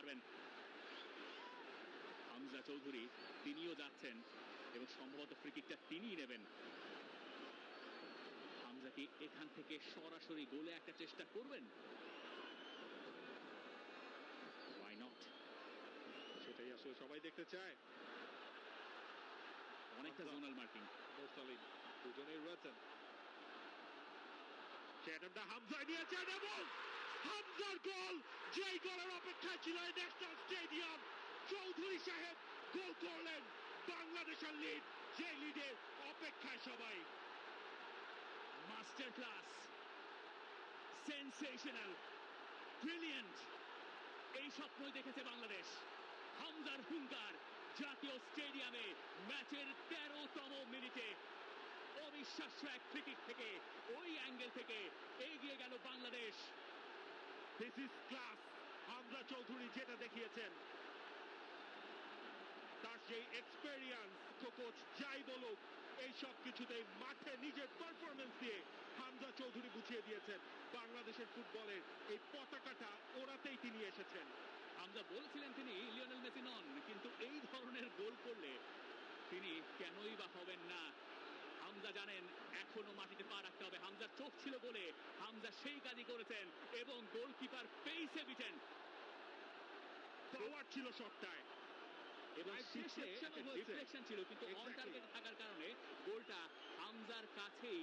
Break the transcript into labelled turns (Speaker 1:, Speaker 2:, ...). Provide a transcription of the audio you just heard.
Speaker 1: পারবেন। হামজা চৌধুরী তিনিও যাচ্ছেন এবং সম্ভবত ফ্রি কিকটা তিনিই নেবেন। হামজা কি এখান থেকে সরাসরি গোলে একটা চেষ্টা করবেন? Why not?
Speaker 2: সেটাই আসলে সবাই দেখতে চায়।
Speaker 1: অনেকটা জোনাল মার্কিং।
Speaker 2: মোরসালিন দুজনেই রয়েছেন। সেটা হামজা নিয়েছেন এবং হামজার গোল, যেই গোলের অপেক্ষায় ছিল ন্যাশনাল স্টেডিয়াম। চৌধুরী সাহেব গোল করলেন। বাংলাদেশের লিড, যে লিডের অপেক্ষায় সবাই।
Speaker 1: মাস্টার ক্লাস, সেনসেশনাল, ব্রিলিয়েন্ট, এই স্বপ্নই দেখেছে বাংলাদেশ। হামজার হুঙ্কার জাতীয় স্টেডিয়ামে ম্যাচের 13তম মিনিটে অবিশ্বাস্য এক ফ্রি কিক থেকে ওই অ্যাঙ্গেল থেকে এগিয়ে গেল Bangladesh.
Speaker 2: This is class. Hamza Chowdhury যেটা দেখিয়েছেন, তার সেই এক্সপেরিয়েন্স, কোচ যাই বলুক, এই সব কিছুতেই মাঠে নিজের পারফরমেন্স দিয়ে হামজা চৌধুরী বুঝিয়ে দিয়েছেন বাংলাদেশের ফুটবলের এই পতাকাটা ওড়াতেই তিনি এসেছেন।
Speaker 1: হামজা বলছিলেন তিনি লিওনেল মেসি নন, কিন্তু এই ধরনের গোল করলে তিনি কেনই বা হবেন না। হামজা জানেন এখনো মাটিতে পা রাখতে হবে। হামজার চোখ ছিল বলে হামজা সেই কাজই করেছেন এবং গোলকিপার পেইসে বিটেন।
Speaker 2: পাওয়ার ছিল শটটায়
Speaker 1: এবং শেষে রিফ্লেকশন ছিল, কিন্তু অন টার্গেটে থাকার কারণে গোলটা হামজার কাছেই